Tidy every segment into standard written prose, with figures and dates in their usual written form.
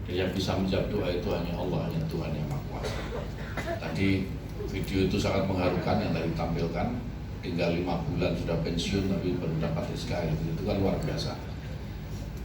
Dan yang bisa menjawab doa itu hanya Allah, hanya Tuhan yang Maha Kuasa. Tadi video itu sangat mengharukan yang tadi ditampilkan, tinggal 5 bulan sudah pensiun tapi baru dapat SK itu kan luar biasa.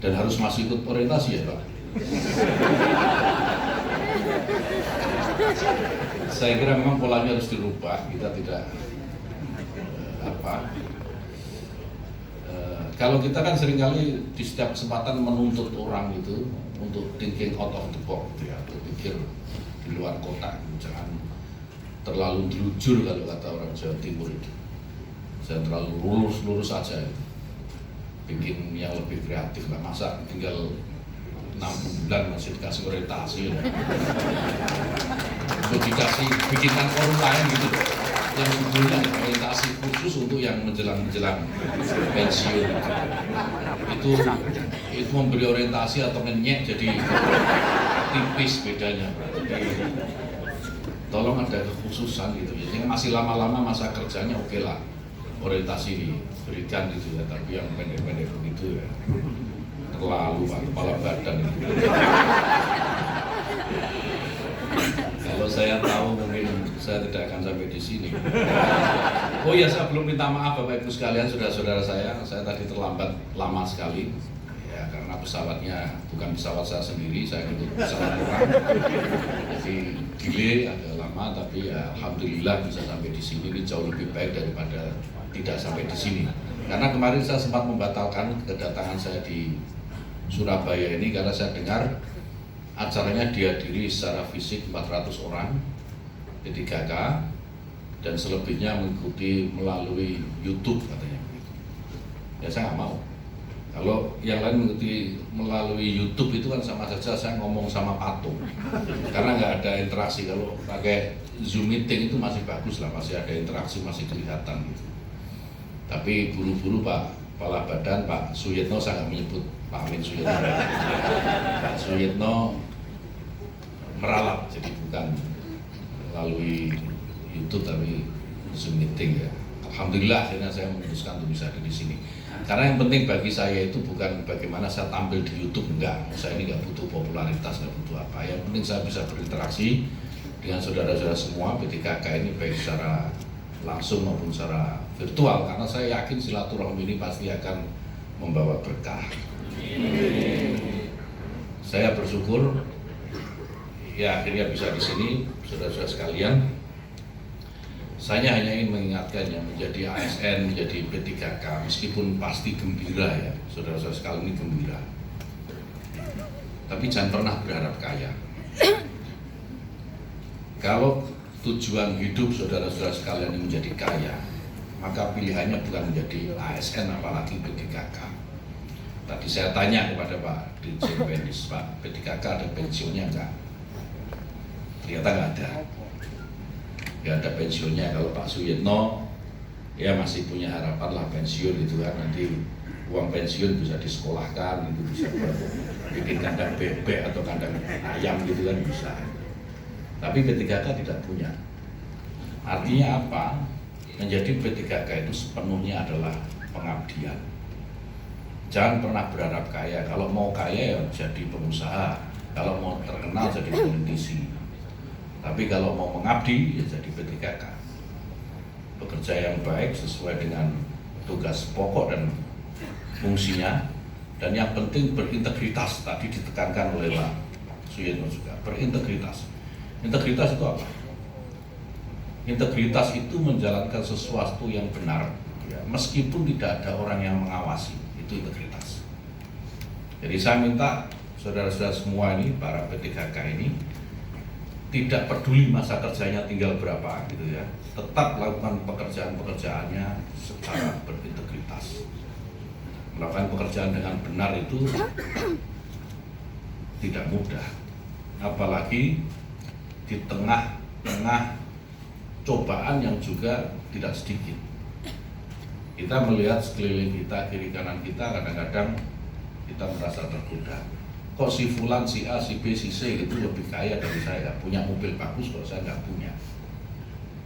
Dan harus masih ikut orientasi ya Pak. Saya kira memang polanya harus dirubah. Kita tidak kalau kita kan seringkali di setiap kesempatan menuntut orang itu untuk thinking out of the box, ya, untuk pikir di luar kotak, jangan terlalu jujur kalau kata orang Jawa Timur itu, jangan terlalu lurus saja itu. Bikin yang lebih kreatif lah, masa tinggal 6 bulan masih dikasih orientasi ya. Untuk dikasih bikinkan forum lain gitu yang sebetulnya orientasi khusus untuk yang menjelang pensiun itu memberi orientasi atau ngenyek jadi tipis bedanya. Jadi tolong ada kekhususan gitu ya, yang masih lama-lama masa kerjanya oke lah orientasi diberikan gitu ya, tapi yang pendek-pendek begitu ya terlalu Pak, kepala badan itu. Kalau saya tahu mungkin saya tidak akan sampai di sini. Oh ya, saya belum minta maaf Bapak Ibu sekalian, saudara-saudara saya tadi terlambat lama sekali. Ya karena pesawatnya bukan pesawat saya sendiri, saya ikut pesawat orang. Jadi delay agak lama, tapi ya alhamdulillah bisa sampai di sini. Ini jauh lebih baik daripada tidak sampai di sini. Karena kemarin saya sempat membatalkan kedatangan saya di Surabaya ini karena saya dengar acaranya dihadiri secara fisik 400 orang P3K dan selebihnya mengikuti melalui YouTube katanya begitu. Ya saya nggak mau. Kalau yang lain mengikuti melalui YouTube itu kan sama saja saya ngomong sama patung, karena nggak ada interaksi. Kalau pakai Zoom meeting itu masih bagus lah, masih ada interaksi, masih kelihatan gitu. Tapi buru-buru Pak Kepala Badan Pak Suyitno, saya nggak menyebut Pak Amin Suyitno. Pak Suyitno meralat, jadi bukan melalui YouTube tapi Zoom meeting ya. Alhamdulillah akhirnya saya memutuskan untuk bisa ada di sini. Karena yang penting bagi saya itu bukan bagaimana saya tampil di YouTube, enggak. Saya ini nggak butuh popularitas, nggak butuh apa. Yang penting saya bisa berinteraksi dengan saudara-saudara semua P3K ini baik secara langsung maupun secara virtual. Karena saya yakin silaturahmi ini pasti akan membawa berkah. Saya bersyukur ya akhirnya bisa di sini, saudara-saudara sekalian. Saya hanya ingin mengingatkan yang menjadi ASN, menjadi P3K, meskipun pasti gembira ya, saudara-saudara sekalian ini gembira. Tapi jangan pernah berharap kaya. Kalau tujuan hidup saudara-saudara sekalian ini menjadi kaya, maka pilihannya bukan menjadi ASN apalagi P3K. Tadi saya tanya kepada Pak Dirjen Penis, Pak P3K ada pensiunnya enggak? Ternyata nggak ada. Nggak ada pensiunnya. Kalau Pak Suyitno ya masih punya harapan lah pensiun gitu kan, nanti uang pensiun bisa disekolahkan, itu bisa bikin kandang bebek atau kandang ayam gitu kan bisa. Tapi P3K tidak punya. Artinya apa? Menjadi P3K itu sepenuhnya adalah pengabdian. Jangan pernah berharap kaya. Kalau mau kaya ya jadi pengusaha, kalau mau terkenal jadi politisi. Tapi kalau mau mengabdi ya jadi P3K. Bekerja yang baik sesuai dengan tugas pokok dan fungsinya, dan yang penting berintegritas. Tadi ditekankan oleh Pak Suyitno juga, berintegritas. Integritas itu apa? Integritas itu menjalankan sesuatu yang benar ya, meskipun tidak ada orang yang mengawasi. Itu integritas. Jadi saya minta saudara-saudara semua ini, para P3K ini, tidak peduli masa kerjanya tinggal berapa gitu ya, tetap melakukan pekerjaan-pekerjaannya secara berintegritas. Melakukan pekerjaan dengan benar itu tidak mudah, apalagi di tengah-tengah cobaan yang juga tidak sedikit. Kita melihat sekeliling kita, kiri kanan kita, kadang-kadang kita merasa tergoda. Kok si Fulan, si A, si B, si C itu lebih kaya dari saya, punya mobil bagus kok saya nggak punya,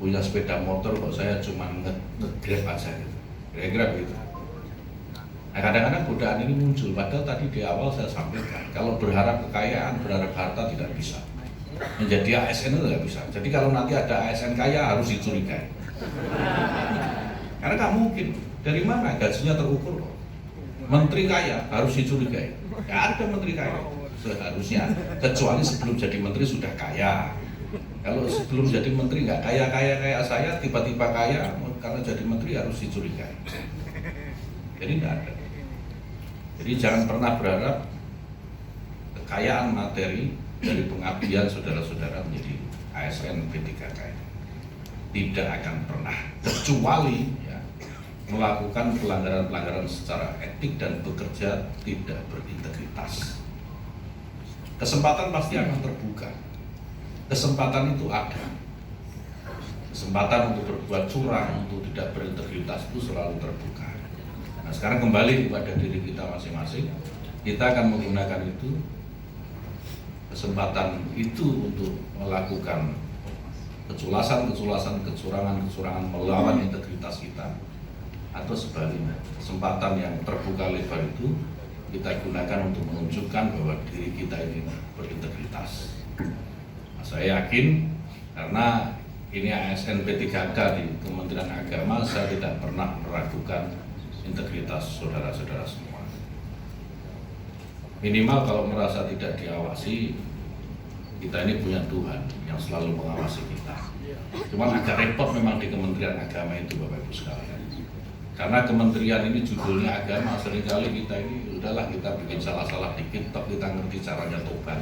punya sepeda motor kok saya cuma nge-grab aja gitu, kira-kira begitu. Nah, kadang-kadang godaan ini muncul, padahal tadi di awal saya sampaikan, kalau berharap kekayaan, berharap harta tidak bisa. Menjadi ASN itu tidak bisa. Jadi kalau nanti ada ASN kaya harus dicurigai. Karena nggak mungkin. Dari mana gajinya terukur kok? Menteri kaya harus dicurigai. Nggak ada menteri kaya seharusnya, kecuali sebelum jadi menteri sudah kaya. Kalau sebelum jadi menteri nggak kaya-kaya kayak saya, tiba-tiba kaya, karena jadi menteri harus dicurigai. Jadi nggak ada. Jadi jangan pernah berharap kekayaan materi dari pengabdian saudara-saudara menjadi ASN P3K. Tidak akan pernah, kecuali ya, melakukan pelanggaran-pelanggaran secara etik dan bekerja tidak berintegritas. Kesempatan pasti akan terbuka. Kesempatan itu ada. Kesempatan untuk berbuat curang, untuk tidak berintegritas itu selalu terbuka. Nah, sekarang kembali kepada diri kita masing-masing. Kita akan menggunakan itu, kesempatan itu untuk melakukan keculasan, kecurangan melawan integritas kita, atau sebaliknya, kesempatan yang terbuka lebar itu kita gunakan untuk menunjukkan bahwa diri kita ini berintegritas. Nah, saya yakin karena ini ASN P3K di Kementerian Agama, saya tidak pernah meragukan integritas saudara-saudara semua. Minimal kalau merasa tidak diawasi, kita ini punya Tuhan yang selalu mengawasi kita. Cuman agak repot memang di Kementerian Agama itu Bapak Ibu sekalian. Karena kementerian ini judulnya agama, seringkali kita ini udahlah kita bikin salah-salah dikit, toh kita ngerti caranya tobat.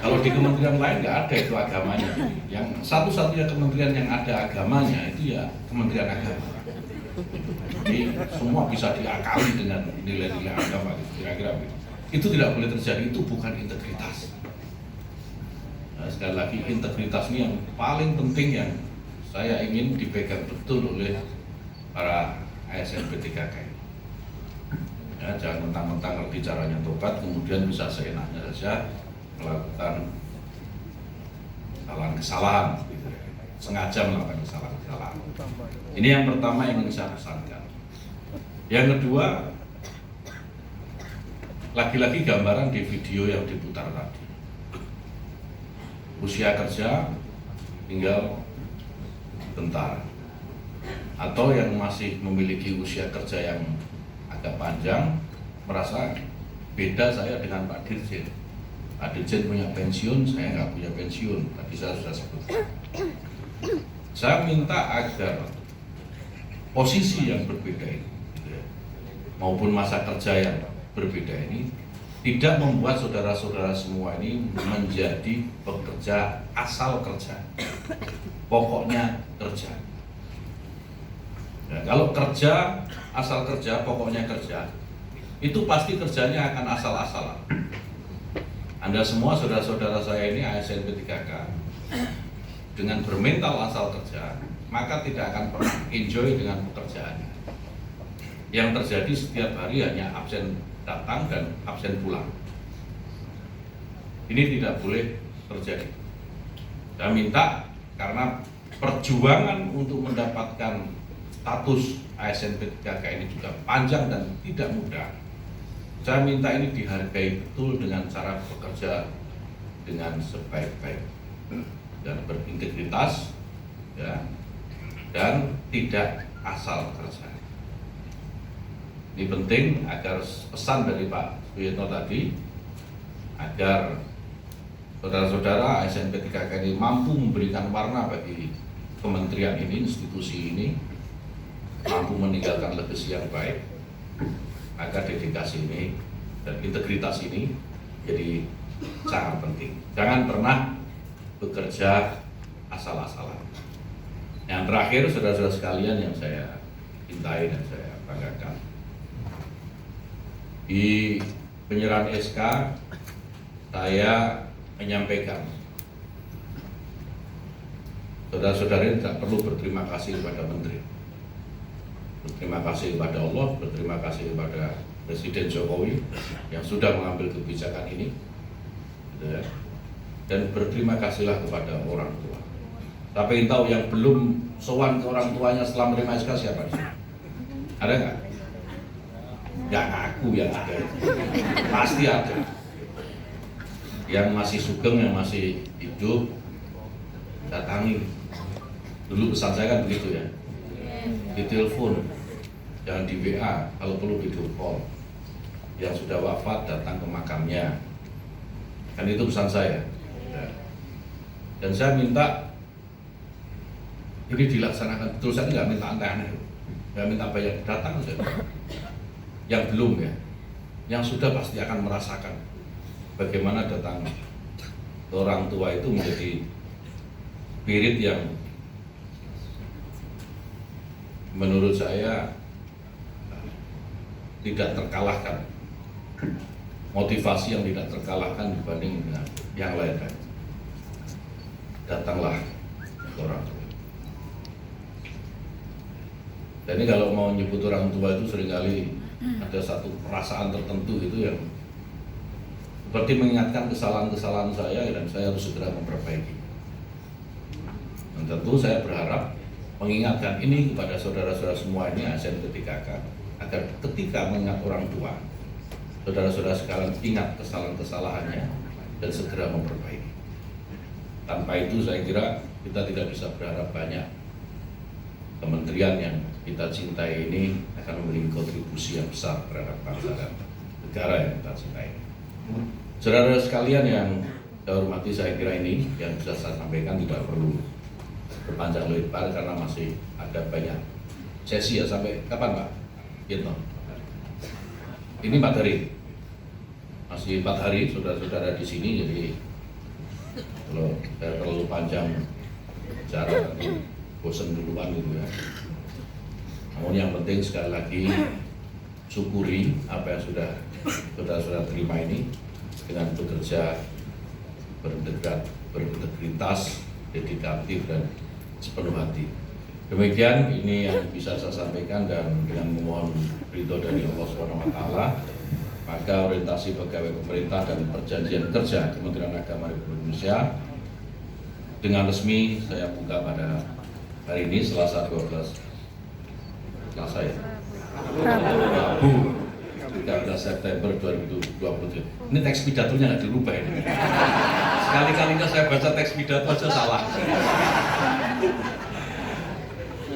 Kalau di kementerian lain nggak ada itu agamanya. Yang satu-satunya kementerian yang ada agamanya itu ya Kementerian Agama. Jadi semua bisa diakali dengan nilai-nilai agama, kira-kira begitu. Itu tidak boleh terjadi, itu bukan integritas. Nah, sekali lagi integritas ini yang paling penting yang saya ingin dipegang betul oleh para ASN P3K. Ya, jangan mentang-mentang ngerti caranya tobat, kemudian bisa seenaknya saja melakukan kesalahan, gitu ya. Sengaja melakukan kesalahan. Ini yang pertama yang ingin saya pesankan. Yang kedua, lagi-lagi gambaran di video yang diputar tadi. Usia kerja tinggal bentar, atau yang masih memiliki usia kerja yang agak panjang merasa beda saya dengan Pak Dirjen. Pak Dirjen punya pensiun, saya nggak punya pensiun. Tadi saya sudah sebutkan. Saya minta agar posisi yang berbeda ini, maupun masa kerja yang berbeda ini, tidak membuat saudara-saudara semua ini menjadi pekerja asal kerja. Pokoknya kerja. Nah, kalau kerja, asal kerja, pokoknya kerja, itu pasti kerjanya akan asal-asalan. Anda semua, saudara-saudara saya ini ASN P3K, dengan bermental asal kerja, maka tidak akan pernah enjoy dengan pekerjaannya. Yang terjadi setiap hari hanya absen datang dan absen pulang. Ini tidak boleh terjadi. Saya minta, karena perjuangan untuk mendapatkan status ASN P3K ini juga panjang dan tidak mudah. Saya minta ini dihargai betul dengan cara bekerja dengan sebaik-baik dan berintegritas, ya, dan tidak asal kerja. Ini penting agar pesan dari Pak Suyitno tadi, agar saudara-saudara ASN P3K ini mampu memberikan warna bagi kementerian ini, institusi ini, mampu meninggalkan legasi yang baik, agar dedikasi ini dan integritas ini jadi sangat penting. Jangan pernah bekerja asal-asalan. Yang terakhir, saudara-saudara sekalian yang saya cintai dan saya banggakan, di penyerahan SK saya menyampaikan, saudara-saudara tidak perlu berterima kasih kepada menteri, berterima kasih kepada Allah, berterima kasih kepada Presiden Jokowi yang sudah mengambil kebijakan ini, gitu ya. Dan berterima kasihlah kepada orang tua. Tapi tahu yang belum sowan ke orang tuanya setelah menerima SK siapa? Ada nggak? nggak ngaku yang ada, pasti ada. Yang masih sugeng, yang masih hidup, datangi. Dulu pesan saya kan begitu ya, di telepon, jangan di WA, kalau perlu video call. Yang sudah wafat datang ke makamnya, kan itu pesan saya. Dan saya minta ini dilaksanakan betul, saya nggak minta aneh-aneh, nggak minta bayar, datang saja. Yang belum ya, yang sudah pasti akan merasakan bagaimana datang ke orang tua itu menjadi spirit yang menurut saya tidak terkalahkan, motivasi yang tidak terkalahkan dibanding dengan yang lain. Datanglah ke orang tua. Dan ini kalau mau nyebut orang tua itu seringkali ada satu perasaan tertentu itu yang seperti mengingatkan kesalahan-kesalahan saya, dan saya harus segera memperbaiki. Dan tentu saya berharap mengingatkan ini kepada saudara-saudara semua ini ASN P3K, agar ketika mengingat orang tua, saudara-saudara sekalian ingat kesalahan-kesalahannya dan segera memperbaiki. Tanpa itu saya kira kita tidak bisa berharap banyak. Kementerian yang kita cintai ini akan memiliki kontribusi yang besar terhadap bangsa dan negara yang kita cintai. Saudara sekalian yang saya hormati, saya kira ini yang bisa saya sampaikan tidak perlu berpanjang lebar karena masih ada banyak sesi ya. Sampai kapan Pak? Gitu. Ini 4 hari, masih 4 hari saudara-saudara di sini, jadi kalau saya terlalu panjang bicara bosan duluan gitu ya. Namun yang penting sekali lagi syukuri apa yang sudah saudara-saudara terima ini dengan bekerja berintegritas, dedikatif dan sepenuh hati. Demikian ini yang bisa saya sampaikan, dan dengan memohon ridho dari Allah SWT, maka orientasi pegawai pemerintah dan perjanjian kerja Kementerian Agama Republik Indonesia dengan resmi saya buka pada hari ini, Selasa 12 Selasa ya, Rabu 13 September 2020. Ini teks pidatonya nggak dirubah ini. Sekali-kalinya saya baca teks pidato aja salah.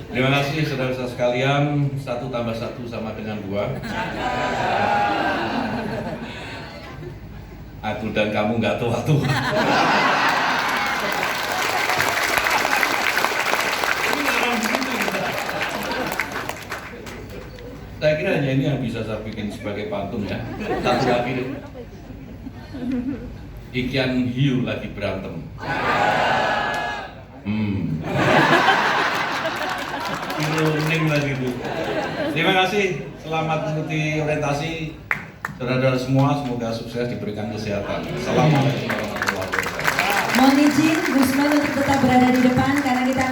Terima kasih saudara-saudara sekalian. 1 tambah 1 sama dengan 2. Aku dan kamu nggak tua-tua. Saya kira hanya ini yang bisa saya bikin sebagai pantun ya. Satu lagi deh. Ikan hiu lagi berantem. Kuning lagi itu. Terima kasih. Selamat mengikuti orientasi saudara-saudara semua. Semoga sukses, diberikan kesehatan. Assalamualaikum warahmatullahi wabarakatuh. Mohon izin Gusman untuk tetap berada di depan karena kita